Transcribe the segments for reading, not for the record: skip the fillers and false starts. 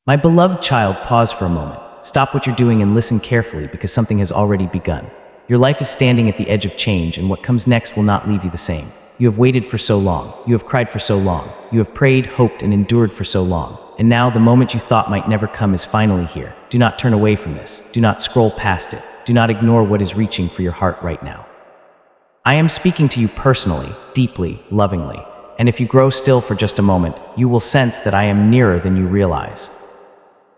My beloved child, pause for a moment. Stop what you're doing and listen carefully because something has already begun. Your life is standing at the edge of change, and what comes next will not leave you the same. You have waited for so long. You have cried for so long. You have prayed, hoped, and endured for so long. And now the moment you thought might never come is finally here. Do not turn away from this. Do not scroll past it. Do not ignore what is reaching for your heart right now. I am speaking to you personally, deeply, lovingly. And if you grow still for just a moment, you will sense that I am nearer than you realize.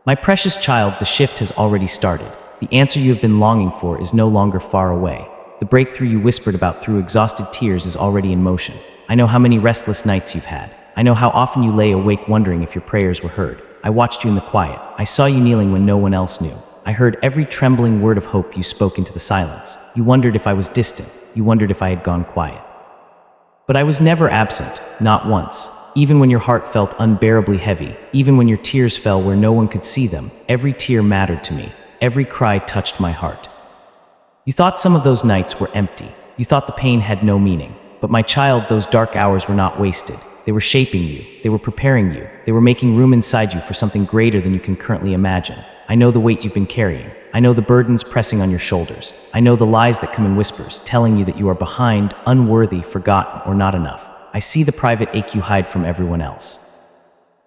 My precious child, the shift has already started. The answer you have been longing for is no longer far away. The breakthrough you whispered about through exhausted tears is already in motion. I know how many restless nights you've had. I know how often you lay awake wondering if your prayers were heard. I watched you in the quiet. I saw you kneeling when no one else knew. I heard every trembling word of hope you spoke into the silence. You wondered if I was distant. You wondered if I had gone quiet. But I was never absent, not once. Even when your heart felt unbearably heavy, even when your tears fell where no one could see them, every tear mattered to me. Every cry touched my heart. You thought some of those nights were empty. You thought the pain had no meaning. But my child, those dark hours were not wasted. They were shaping you. They were preparing you. They were making room inside you for something greater than you can currently imagine. I know the weight you've been carrying. I know the burdens pressing on your shoulders. I know the lies that come in whispers, telling you that you are behind, unworthy, forgotten, or not enough. I see the private ache you hide from everyone else.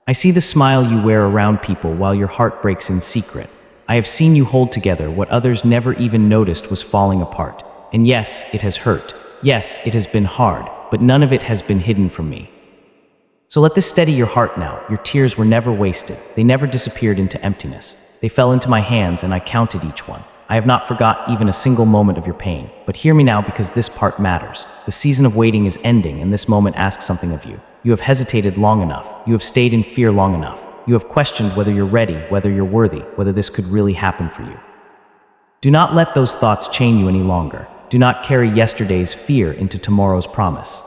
I see the smile you wear around people while your heart breaks in secret. I have seen you hold together what others never even noticed was falling apart. And yes, it has hurt. Yes, it has been hard, but none of it has been hidden from me. So let this steady your heart now. Your tears were never wasted. They never disappeared into emptiness. They fell into my hands and I counted each one. I have not forgot even a single moment of your pain. But hear me now because this part matters. The season of waiting is ending and this moment asks something of you. You have hesitated long enough. You have stayed in fear long enough. You have questioned whether you're ready, whether you're worthy, whether this could really happen for you. Do not let those thoughts chain you any longer. Do not carry yesterday's fear into tomorrow's promise.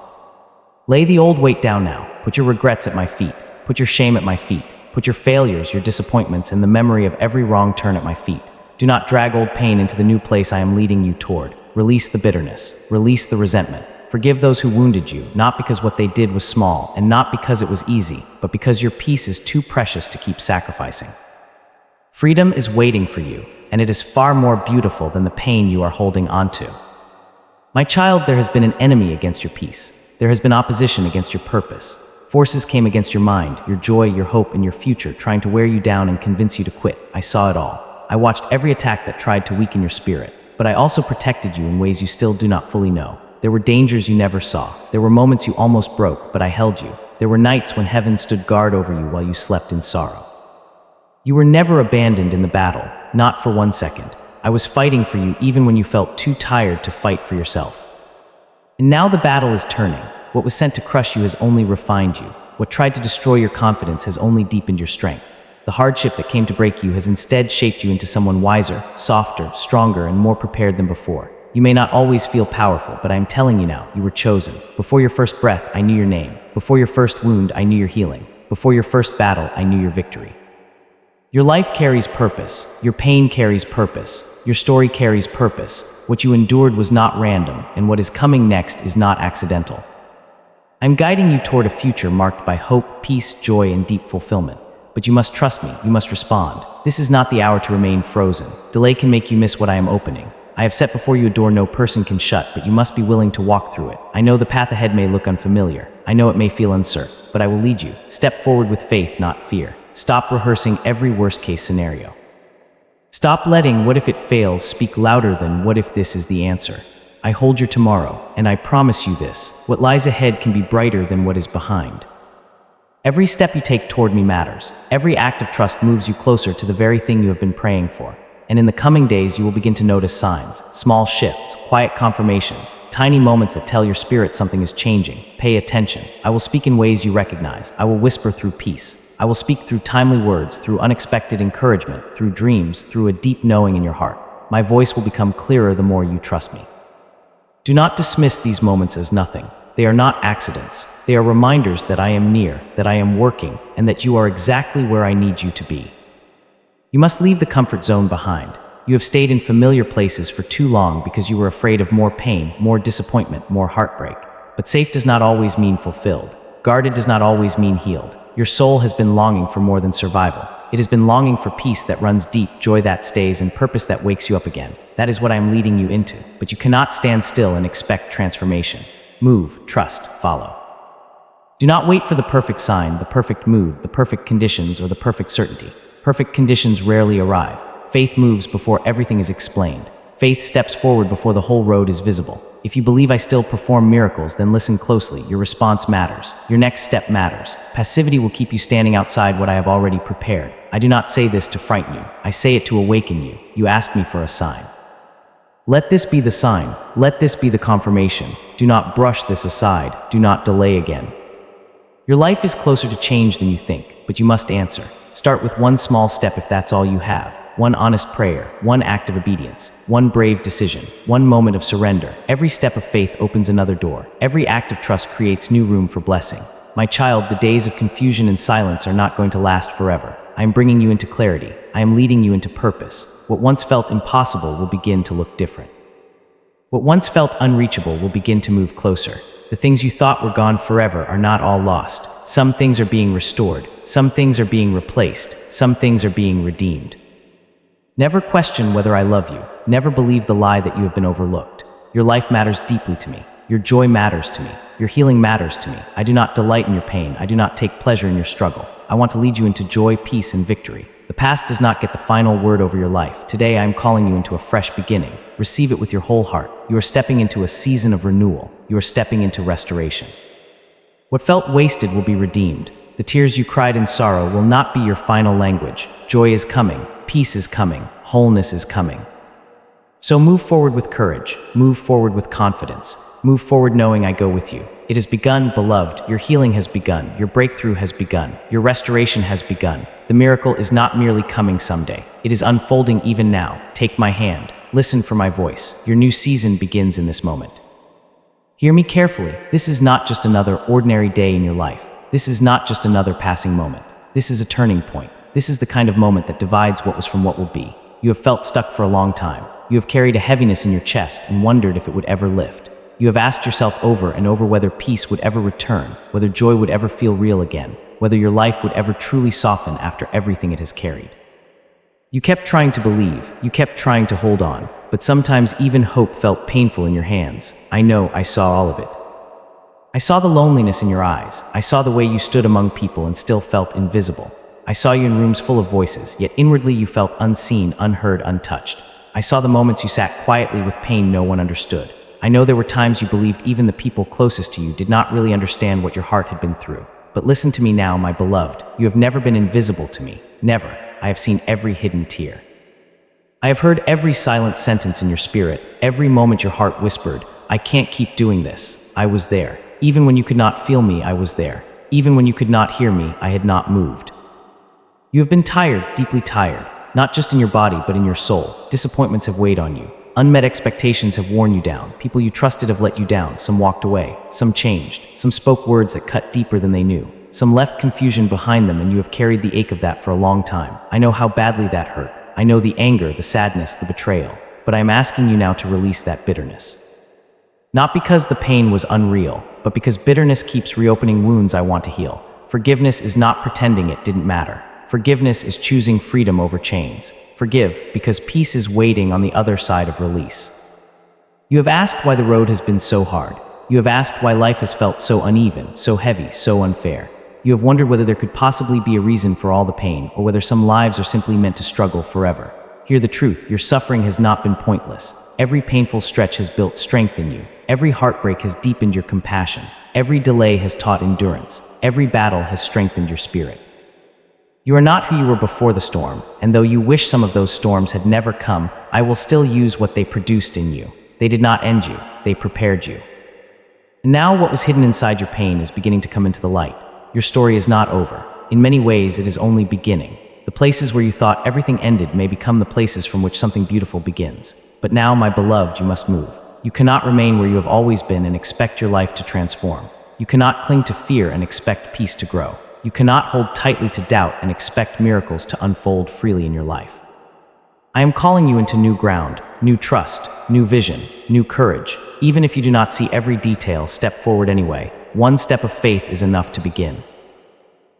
Lay the old weight down now. Put your regrets at my feet. Put your shame at my feet. Put your failures, your disappointments, and the memory of every wrong turn at my feet. Do not drag old pain into the new place I am leading you toward. Release the bitterness. Release the resentment. Forgive those who wounded you, not because what they did was small, and not because it was easy, but because your peace is too precious to keep sacrificing. Freedom is waiting for you, and it is far more beautiful than the pain you are holding onto. My child, there has been an enemy against your peace. There has been opposition against your purpose. Forces came against your mind, your joy, your hope, and your future, trying to wear you down and convince you to quit. I saw it all. I watched every attack that tried to weaken your spirit, but I also protected you in ways you still do not fully know. There were dangers you never saw. There were moments you almost broke, but I held you. There were nights when heaven stood guard over you while you slept in sorrow. You were never abandoned in the battle, not for 1 second. I was fighting for you even when you felt too tired to fight for yourself. And now the battle is turning. What was sent to crush you has only refined you. What tried to destroy your confidence has only deepened your strength. The hardship that came to break you has instead shaped you into someone wiser, softer, stronger, and more prepared than before. You may not always feel powerful, but I am telling you now, you were chosen. Before your first breath, I knew your name. Before your first wound, I knew your healing. Before your first battle, I knew your victory. Your life carries purpose. Your pain carries purpose. Your story carries purpose. What you endured was not random, and what is coming next is not accidental. I'm guiding you toward a future marked by hope, peace, joy, and deep fulfillment. But you must trust me, you must respond. This is not the hour to remain frozen. Delay can make you miss what I am opening. I have set before you a door no person can shut, but you must be willing to walk through it. I know the path ahead may look unfamiliar. I know it may feel uncertain, but I will lead you. Step forward with faith, not fear. Stop rehearsing every worst-case scenario. Stop letting "what if it fails" speak louder than "what if this is the answer." I hold your tomorrow, and I promise you this: what lies ahead can be brighter than what is behind. Every step you take toward me matters. Every act of trust moves you closer to the very thing you have been praying for. And in the coming days, you will begin to notice signs, small shifts, quiet confirmations, tiny moments that tell your spirit something is changing. Pay attention. I will speak in ways you recognize. I will whisper through peace. I will speak through timely words, through unexpected encouragement, through dreams, through a deep knowing in your heart. My voice will become clearer the more you trust me. Do not dismiss these moments as nothing. They are not accidents. They are reminders that I am near, that I am working, and that you are exactly where I need you to be. You must leave the comfort zone behind. You have stayed in familiar places for too long because you were afraid of more pain, more disappointment, more heartbreak. But safe does not always mean fulfilled. Guarded does not always mean healed. Your soul has been longing for more than survival. It has been longing for peace that runs deep, joy that stays, and purpose that wakes you up again. That is what I am leading you into. But you cannot stand still and expect transformation. Move, trust, follow. Do not wait for the perfect sign, the perfect mood, the perfect conditions, or the perfect certainty. Perfect conditions rarely arrive. Faith moves before everything is explained. Faith steps forward before the whole road is visible. If you believe I still perform miracles, then listen closely. Your response matters. Your next step matters. Passivity will keep you standing outside what I have already prepared. I do not say this to frighten you. I say it to awaken you. You asked me for a sign. Let this be the sign. Let this be the confirmation. Do not brush this aside. Do not delay again. Your life is closer to change than you think, but you must answer. Start with one small step if that's all you have. One honest prayer, one act of obedience, one brave decision, one moment of surrender. Every step of faith opens another door. Every act of trust creates new room for blessing. My child, the days of confusion and silence are not going to last forever. I am bringing you into clarity. I am leading you into purpose. What once felt impossible will begin to look different. What once felt unreachable will begin to move closer. The things you thought were gone forever are not all lost. Some things are being restored. Some things are being replaced. Some things are being redeemed. Never question whether I love you. Never believe the lie that you have been overlooked. Your life matters deeply to me. Your joy matters to me. Your healing matters to me. I do not delight in your pain. I do not take pleasure in your struggle. I want to lead you into joy, peace, and victory. The past does not get the final word over your life. Today I am calling you into a fresh beginning. Receive it with your whole heart. You are stepping into a season of renewal. You are stepping into restoration. What felt wasted will be redeemed. The tears you cried in sorrow will not be your final language. Joy is coming. Peace is coming. Wholeness is coming. So move forward with courage. Move forward with confidence. Move forward knowing I go with you. It has begun, beloved. Your healing has begun. Your breakthrough has begun. Your restoration has begun. The miracle is not merely coming someday. It is unfolding even now. Take my hand. Listen for my voice. Your new season begins in this moment. Hear me carefully. This is not just another ordinary day in your life. This is not just another passing moment. This is a turning point. This is the kind of moment that divides what was from what will be. You have felt stuck for a long time. You have carried a heaviness in your chest and wondered if it would ever lift. You have asked yourself over and over whether peace would ever return, whether joy would ever feel real again, whether your life would ever truly soften after everything it has carried. You kept trying to believe, you kept trying to hold on, but sometimes even hope felt painful in your hands. I know, I saw all of it. I saw the loneliness in your eyes. I saw the way you stood among people and still felt invisible. I saw you in rooms full of voices, yet inwardly you felt unseen, unheard, untouched. I saw the moments you sat quietly with pain no one understood. I know there were times you believed even the people closest to you did not really understand what your heart had been through. But listen to me now, my beloved. You have never been invisible to me. Never. I have seen every hidden tear. I have heard every silent sentence in your spirit, every moment your heart whispered, I can't keep doing this. I was there. Even when you could not feel me, I was there. Even when you could not hear me, I had not moved. You have been tired, deeply tired, not just in your body, but in your soul. Disappointments have weighed on you. Unmet expectations have worn you down. People you trusted have let you down. Some walked away. Some changed. Some spoke words that cut deeper than they knew. Some left confusion behind them, and you have carried the ache of that for a long time. I know how badly that hurt. I know the anger, the sadness, the betrayal. But I am asking you now to release that bitterness. Not because the pain was unreal, but because bitterness keeps reopening wounds I want to heal. Forgiveness is not pretending it didn't matter. Forgiveness is choosing freedom over chains. Forgive because peace is waiting on the other side of release. You have asked why the road has been so hard. You have asked why life has felt so uneven, so heavy, so unfair. You have wondered whether there could possibly be a reason for all the pain, or whether some lives are simply meant to struggle forever. Hear the truth, your suffering has not been pointless. Every painful stretch has built strength in you. Every heartbreak has deepened your compassion. Every delay has taught endurance. Every battle has strengthened your spirit. You are not who you were before the storm, and though you wish some of those storms had never come, I will still use what they produced in you. They did not end you, they prepared you. And now what was hidden inside your pain is beginning to come into the light. Your story is not over. In many ways, it is only beginning. The places where you thought everything ended may become the places from which something beautiful begins. But now, my beloved, you must move. You cannot remain where you have always been and expect your life to transform. You cannot cling to fear and expect peace to grow. You cannot hold tightly to doubt and expect miracles to unfold freely in your life. I am calling you into new ground, new trust, new vision, new courage. Even if you do not see every detail, step forward anyway. One step of faith is enough to begin.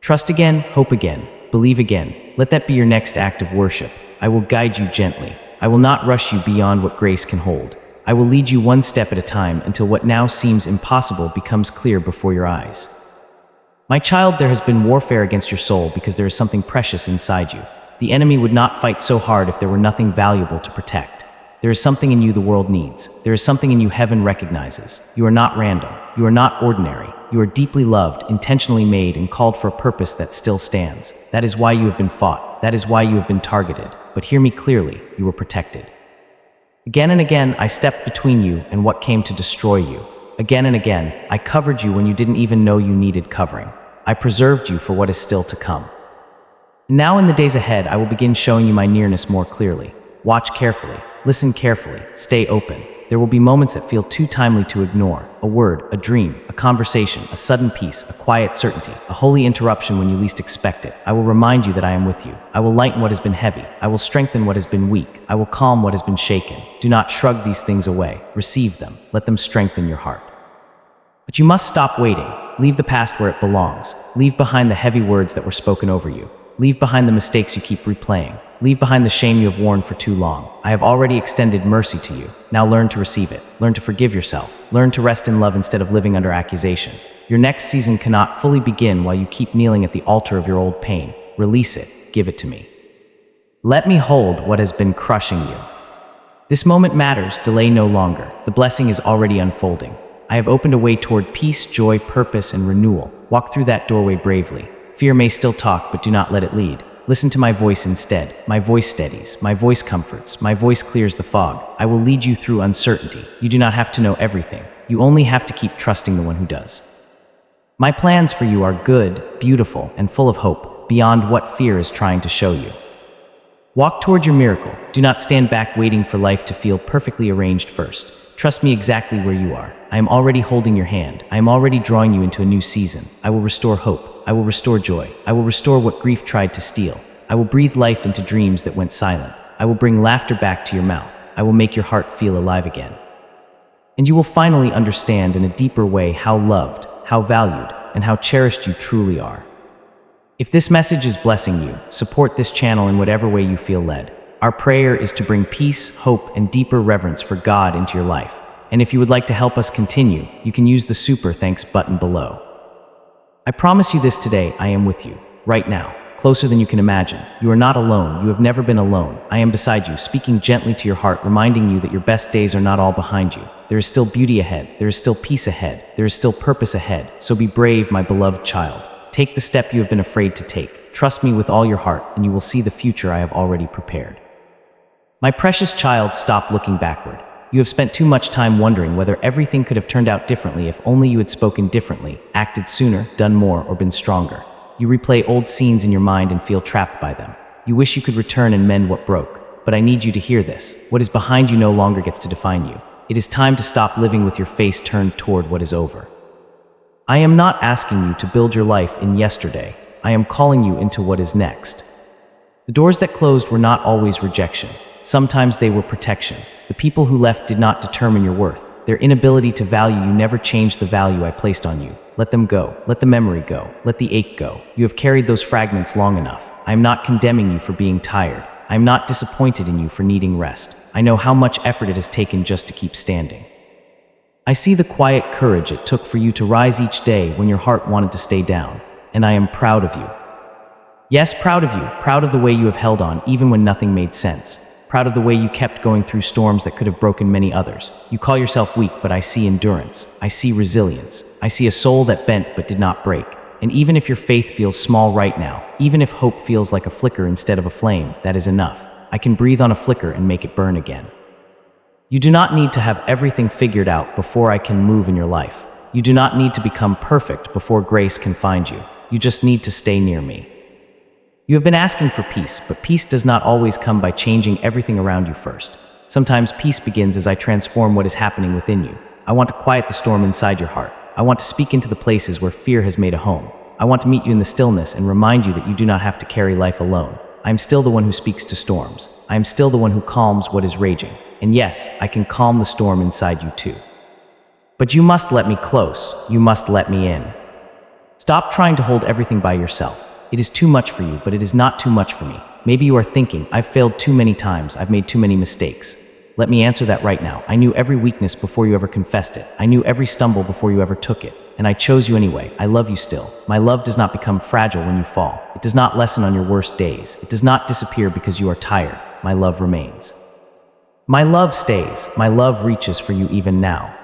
Trust again, hope again, believe again. Let that be your next act of worship. I will guide you gently. I will not rush you beyond what grace can hold. I will lead you one step at a time until what now seems impossible becomes clear before your eyes. My child, there has been warfare against your soul because there is something precious inside you. The enemy would not fight so hard if there were nothing valuable to protect. There is something in you the world needs. There is something in you heaven recognizes. You are not random. You are not ordinary. You are deeply loved, intentionally made, and called for a purpose that still stands. That is why you have been fought. That is why you have been targeted. But hear me clearly, you were protected. Again and again, I stepped between you and what came to destroy you. Again and again, I covered you when you didn't even know you needed covering. I preserved you for what is still to come. Now in the days ahead, I will begin showing you my nearness more clearly. Watch carefully, listen carefully, stay open. There will be moments that feel too timely to ignore. A word, a dream, a conversation, a sudden peace, a quiet certainty, a holy interruption when you least expect it. I will remind you that I am with you. I will lighten what has been heavy. I will strengthen what has been weak. I will calm what has been shaken. Do not shrug these things away. Receive them. Let them strengthen your heart. But you must stop waiting. Leave the past where it belongs. Leave behind the heavy words that were spoken over you. Leave behind the mistakes you keep replaying. Leave behind the shame you have worn for too long. I have already extended mercy to you. Now learn to receive it. Learn to forgive yourself. Learn to rest in love instead of living under accusation. Your next season cannot fully begin while you keep kneeling at the altar of your old pain. Release it. Give it to me. Let me hold what has been crushing you. This moment matters. Delay no longer. The blessing is already unfolding. I have opened a way toward peace, joy, purpose, and renewal. Walk through that doorway bravely. Fear may still talk, but do not let it lead. Listen to my voice instead. My voice steadies. My voice comforts. My voice clears the fog. I will lead you through uncertainty. You do not have to know everything. You only have to keep trusting the one who does. My plans for you are good, beautiful, and full of hope, beyond what fear is trying to show you. Walk toward your miracle. Do not stand back waiting for life to feel perfectly arranged first. Trust me exactly where you are. I am already holding your hand. I am already drawing you into a new season. I will restore hope. I will restore joy. I will restore what grief tried to steal. I will breathe life into dreams that went silent. I will bring laughter back to your mouth. I will make your heart feel alive again. And you will finally understand in a deeper way how loved, how valued, and how cherished you truly are. If this message is blessing you, support this channel in whatever way you feel led. Our prayer is to bring peace, hope, and deeper reverence for God into your life. And if you would like to help us continue, you can use the super thanks button below. I promise you this today, I am with you, right now, closer than you can imagine. You are not alone. You have never been alone. I am beside you, speaking gently to your heart, reminding you that your best days are not all behind you. There is still beauty ahead. There is still peace ahead. There is still purpose ahead. So be brave, my beloved child. Take the step you have been afraid to take. Trust me with all your heart, and you will see the future I have already prepared. My precious child, stop looking backward. You have spent too much time wondering whether everything could have turned out differently if only you had spoken differently, acted sooner, done more, or been stronger. You replay old scenes in your mind and feel trapped by them. You wish you could return and mend what broke. But I need you to hear this. What is behind you no longer gets to define you. It is time to stop living with your face turned toward what is over. I am not asking you to build your life in yesterday. I am calling you into what is next. The doors that closed were not always rejection. Sometimes they were protection. The people who left did not determine your worth. Their inability to value you never changed the value I placed on you. Let them go. Let the memory go. Let the ache go. You have carried those fragments long enough. I am not condemning you for being tired. I am not disappointed in you for needing rest. I know how much effort it has taken just to keep standing. I see the quiet courage it took for you to rise each day when your heart wanted to stay down, and I am proud of you. Yes, proud of you, proud of the way you have held on even when nothing made sense. Proud of the way you kept going through storms that could have broken many others. You call yourself weak, but I see endurance. I see resilience. I see a soul that bent but did not break. And even if your faith feels small right now, even if hope feels like a flicker instead of a flame, that is enough. I can breathe on a flicker and make it burn again. You do not need to have everything figured out before I can move in your life. You do not need to become perfect before grace can find you. You just need to stay near me. You have been asking for peace, but peace does not always come by changing everything around you first. Sometimes peace begins as I transform what is happening within you. I want to quiet the storm inside your heart. I want to speak into the places where fear has made a home. I want to meet you in the stillness and remind you that you do not have to carry life alone. I am still the one who speaks to storms. I am still the one who calms what is raging. And yes, I can calm the storm inside you too. But you must let me close. You must let me in. Stop trying to hold everything by yourself. It is too much for you, but it is not too much for me. Maybe you are thinking, I've failed too many times, I've made too many mistakes. Let me answer that right now. I knew every weakness before you ever confessed it. I knew every stumble before you ever took it. And I chose you anyway. I love you still. My love does not become fragile when you fall. It does not lessen on your worst days. It does not disappear because you are tired. My love remains. My love stays. My love reaches for you even now.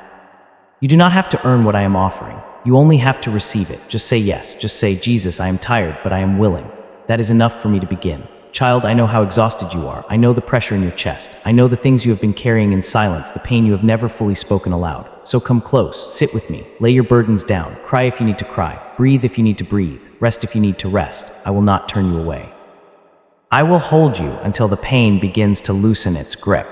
You do not have to earn what I am offering. You only have to receive it. Just say yes. Just say, Jesus, I am tired, but I am willing. That is enough for me to begin. Child, I know how exhausted you are. I know the pressure in your chest. I know the things you have been carrying in silence, the pain you have never fully spoken aloud. So come close, sit with me, lay your burdens down, cry if you need to cry, breathe if you need to breathe, rest if you need to rest. I will not turn you away. I will hold you until the pain begins to loosen its grip.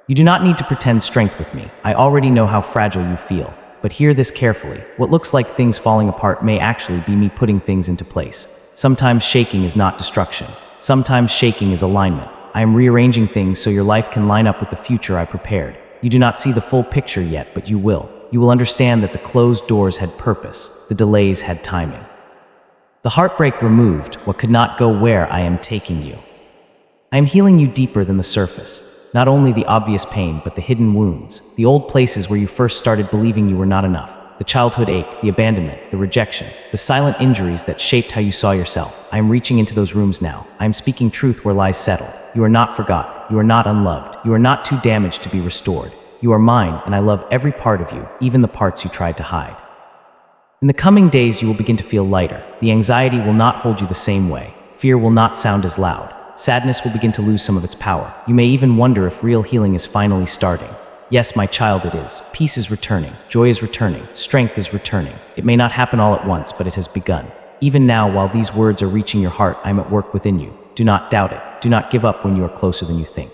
You do not need to pretend strength with me. I already know how fragile you feel. But hear this carefully. What looks like things falling apart may actually be me putting things into place. Sometimes shaking is not destruction. Sometimes shaking is alignment. I am rearranging things so your life can line up with the future I prepared. You do not see the full picture yet, but you will. You will understand that the closed doors had purpose. The delays had timing. The heartbreak removed what could not go where I am taking you. I am healing you deeper than the surface. Not only the obvious pain, but the hidden wounds. The old places where you first started believing you were not enough. The childhood ache, the abandonment, the rejection, the silent injuries that shaped how you saw yourself. I am reaching into those rooms now. I am speaking truth where lies settle. You are not forgotten. You are not unloved. You are not too damaged to be restored. You are mine, and I love every part of you, even the parts you tried to hide. In the coming days, you will begin to feel lighter. The anxiety will not hold you the same way. Fear will not sound as loud. Sadness will begin to lose some of its power. You may even wonder if real healing is finally starting. Yes, my child, it is. Peace is returning. Joy is returning. Strength is returning. It may not happen all at once, but it has begun. Even now, while these words are reaching your heart, I am at work within you. Do not doubt it. Do not give up when you are closer than you think.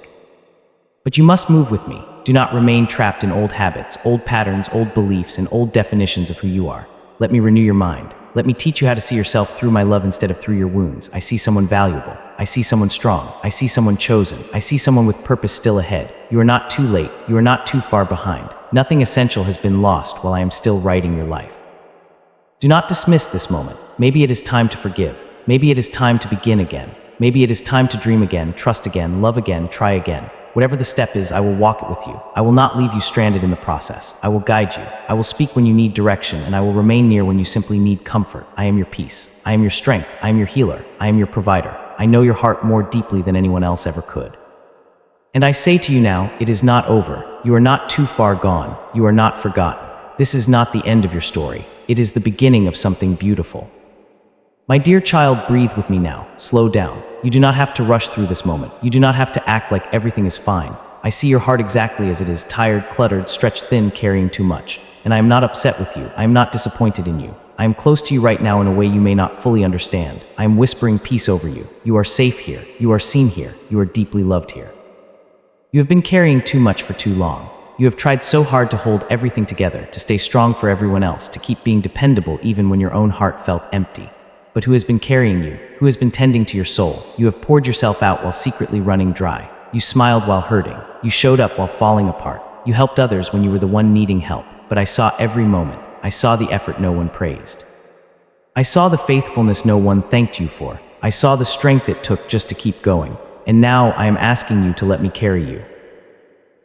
But you must move with me. Do not remain trapped in old habits, old patterns, old beliefs, and old definitions of who you are. Let me renew your mind. Let me teach you how to see yourself through my love instead of through your wounds. I see someone valuable. I see someone strong. I see someone chosen. I see someone with purpose still ahead. You are not too late. You are not too far behind. Nothing essential has been lost while I am still writing your life. Do not dismiss this moment. Maybe it is time to forgive. Maybe it is time to begin again. Maybe it is time to dream again, trust again, love again, try again. Whatever the step is, I will walk it with you. I will not leave you stranded in the process. I will guide you. I will speak when you need direction, and I will remain near when you simply need comfort. I am your peace. I am your strength. I am your healer. I am your provider. I know your heart more deeply than anyone else ever could. And I say to you now, it is not over. You are not too far gone. You are not forgotten. This is not the end of your story. It is the beginning of something beautiful. My dear child, breathe with me now. Slow down. You do not have to rush through this moment. You do not have to act like everything is fine. I see your heart exactly as it is, tired, cluttered, stretched thin, carrying too much. And I am not upset with you. I am not disappointed in you. I am close to you right now in a way you may not fully understand. I am whispering peace over you. You are safe here. You are seen here. You are deeply loved here. You have been carrying too much for too long. You have tried so hard to hold everything together, to stay strong for everyone else, to keep being dependable even when your own heart felt empty. But who has been carrying you? Who has been tending to your soul? You have poured yourself out while secretly running dry. You smiled while hurting. You showed up while falling apart. You helped others when you were the one needing help. But I saw every moment. I saw the effort no one praised. I saw the faithfulness no one thanked you for. I saw the strength it took just to keep going. And now I am asking you to let me carry you.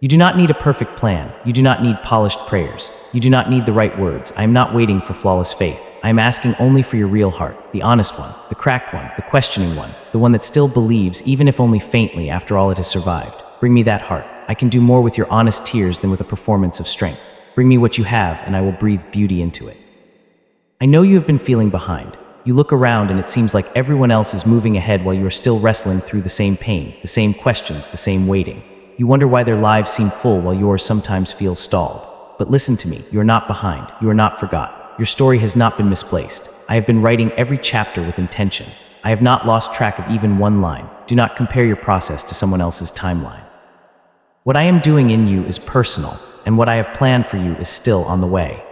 You do not need a perfect plan. You do not need polished prayers. You do not need the right words. I am not waiting for flawless faith. I am asking only for your real heart, the honest one, the cracked one, the questioning one, the one that still believes, even if only faintly, after all it has survived. Bring me that heart. I can do more with your honest tears than with a performance of strength. Bring me what you have, and I will breathe beauty into it. I know you have been feeling behind. You look around and it seems like everyone else is moving ahead while you are still wrestling through the same pain, the same questions, the same waiting. You wonder why their lives seem full while yours sometimes feels stalled. But listen to me, you are not behind, you are not forgotten. Your story has not been misplaced. I have been writing every chapter with intention. I have not lost track of even one line. Do not compare your process to someone else's timeline. What I am doing in you is personal, and what I have planned for you is still on the way.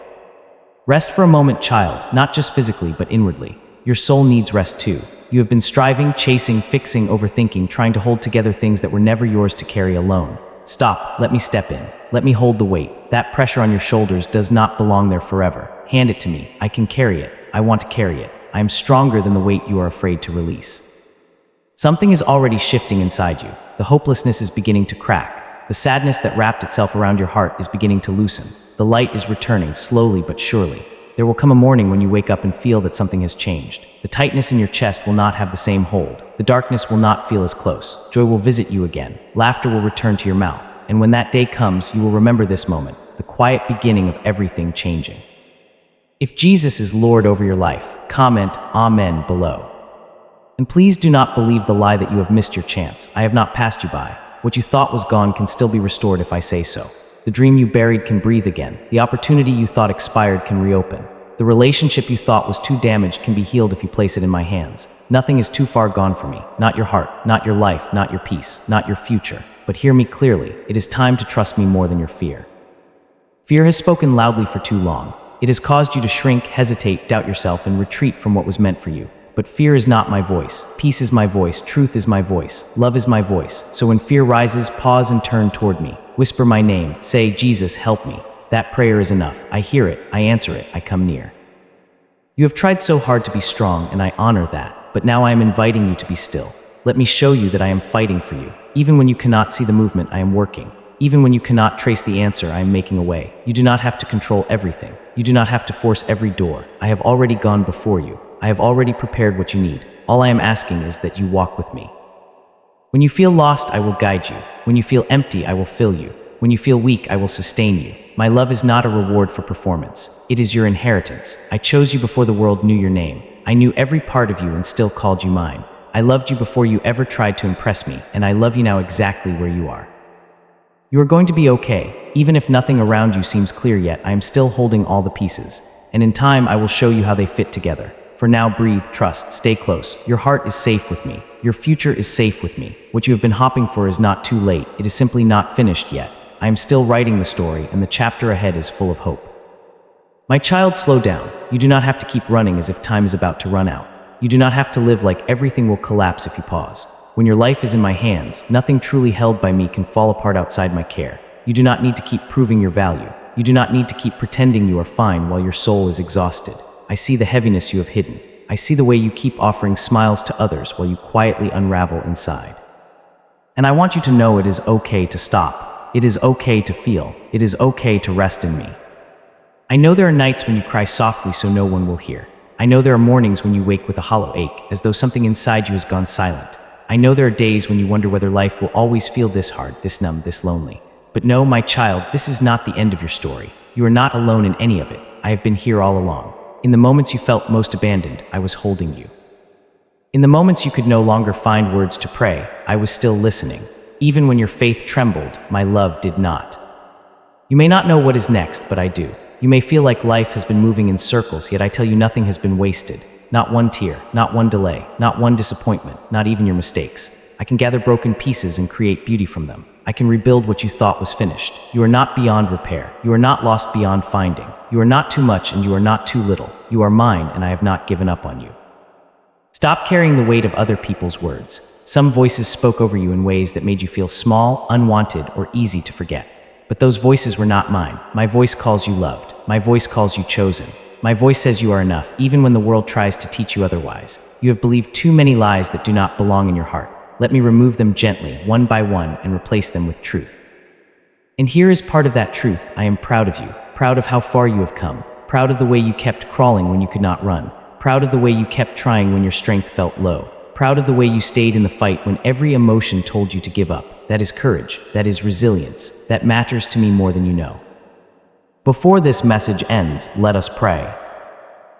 Rest for a moment, child, not just physically, but inwardly. Your soul needs rest too. You have been striving, chasing, fixing, overthinking, trying to hold together things that were never yours to carry alone. Stop, let me step in. Let me hold the weight. That pressure on your shoulders does not belong there forever. Hand it to me. I can carry it. I want to carry it. I am stronger than the weight you are afraid to release. Something is already shifting inside you. The hopelessness is beginning to crack. The sadness that wrapped itself around your heart is beginning to loosen. The light is returning, slowly but surely. There will come a morning when you wake up and feel that something has changed. The tightness in your chest will not have the same hold. The darkness will not feel as close. Joy will visit you again. Laughter will return to your mouth. And when that day comes, you will remember this moment, the quiet beginning of everything changing. If Jesus is Lord over your life, comment Amen below. And please do not believe the lie that you have missed your chance. I have not passed you by. What you thought was gone can still be restored if I say so. The dream you buried can breathe again. The opportunity you thought expired can reopen. The relationship you thought was too damaged can be healed if you place it in my hands. Nothing is too far gone for me. Not your heart, not your life, not your peace, not your future. But hear me clearly. It is time to trust me more than your fear. Fear has spoken loudly for too long. It has caused you to shrink, hesitate, doubt yourself, and retreat from what was meant for you. But fear is not my voice. Peace is my voice. Truth is my voice. Love is my voice. So when fear rises, pause and turn toward me. Whisper my name. Say, Jesus, help me. That prayer is enough. I hear it. I answer it. I come near. You have tried so hard to be strong, and I honor that. But now I am inviting you to be still. Let me show you that I am fighting for you. Even when you cannot see the movement, I am working. Even when you cannot trace the answer, I am making a way. You do not have to control everything. You do not have to force every door. I have already gone before you. I have already prepared what you need. All I am asking is that you walk with me. When you feel lost, I will guide you. When you feel empty, I will fill you. When you feel weak, I will sustain you. My love is not a reward for performance. It is your inheritance. I chose you before the world knew your name. I knew every part of you and still called you mine. I loved you before you ever tried to impress me, and I love you now exactly where you are. You are going to be okay. Even if nothing around you seems clear yet, I am still holding all the pieces. And in time, I will show you how they fit together. For now, breathe, trust, stay close. Your heart is safe with me. Your future is safe with me. What you have been hopping for is not too late. It is simply not finished yet. I am still writing the story, and the chapter ahead is full of hope. My child, slow down. You do not have to keep running as if time is about to run out. You do not have to live like everything will collapse if you pause. When your life is in my hands, nothing truly held by me can fall apart outside my care. You do not need to keep proving your value. You do not need to keep pretending you are fine while your soul is exhausted. I see the heaviness you have hidden. I see the way you keep offering smiles to others while you quietly unravel inside. And I want you to know it is okay to stop. It is okay to feel. It is okay to rest in me. I know there are nights when you cry softly so no one will hear. I know there are mornings when you wake with a hollow ache, as though something inside you has gone silent. I know there are days when you wonder whether life will always feel this hard, this numb, this lonely. But no, my child, this is not the end of your story. You are not alone in any of it. I have been here all along. In the moments you felt most abandoned, I was holding you. In the moments you could no longer find words to pray, I was still listening. Even when your faith trembled, my love did not. You may not know what is next, but I do. You may feel like life has been moving in circles, yet I tell you nothing has been wasted. Not one tear, not one delay, not one disappointment, not even your mistakes. I can gather broken pieces and create beauty from them. I can rebuild what you thought was finished. You are not beyond repair. You are not lost beyond finding. You are not too much and you are not too little. You are mine and I have not given up on you. Stop carrying the weight of other people's words. Some voices spoke over you in ways that made you feel small, unwanted, or easy to forget. But those voices were not mine. My voice calls you loved. My voice calls you chosen. My voice says you are enough, even when the world tries to teach you otherwise. You have believed too many lies that do not belong in your heart. Let me remove them gently, one by one, and replace them with truth. And here is part of that truth. I am proud of you, proud of how far you have come, proud of the way you kept crawling when you could not run, proud of the way you kept trying when your strength felt low, proud of the way you stayed in the fight when every emotion told you to give up. That is courage, that is resilience, that matters to me more than you know. Before this message ends, let us pray.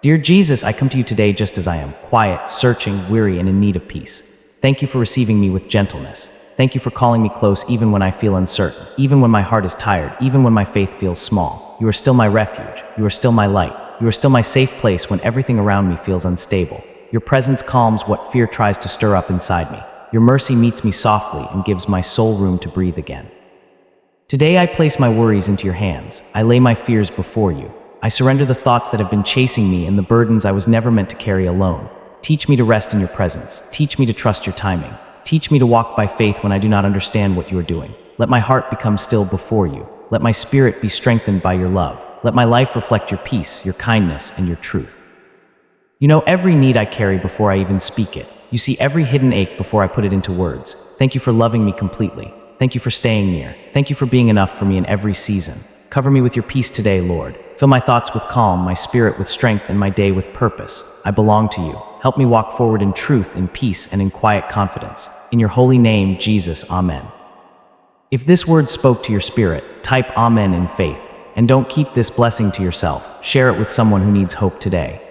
Dear Jesus, I come to you today just as I am, quiet, searching, weary, and in need of peace. Thank you for receiving me with gentleness. Thank you for calling me close even when I feel uncertain, even when my heart is tired, even when my faith feels small. You are still my refuge. You are still my light. You are still my safe place when everything around me feels unstable. Your presence calms what fear tries to stir up inside me. Your mercy meets me softly and gives my soul room to breathe again. Today I place my worries into your hands. I lay my fears before you. I surrender the thoughts that have been chasing me and the burdens I was never meant to carry alone. Teach me to rest in your presence. Teach me to trust your timing. Teach me to walk by faith when I do not understand what you are doing. Let my heart become still before you. Let my spirit be strengthened by your love. Let my life reflect your peace, your kindness, and your truth. You know every need I carry before I even speak it. You see every hidden ache before I put it into words. Thank you for loving me completely. Thank you for staying near. Thank you for being enough for me in every season. Cover me with your peace today, Lord. Fill my thoughts with calm, my spirit with strength, and my day with purpose. I belong to you. Help me walk forward in truth, in peace, and in quiet confidence. In your holy name, Jesus, Amen. If this word spoke to your spirit, type Amen in faith. And don't keep this blessing to yourself. Share it with someone who needs hope today.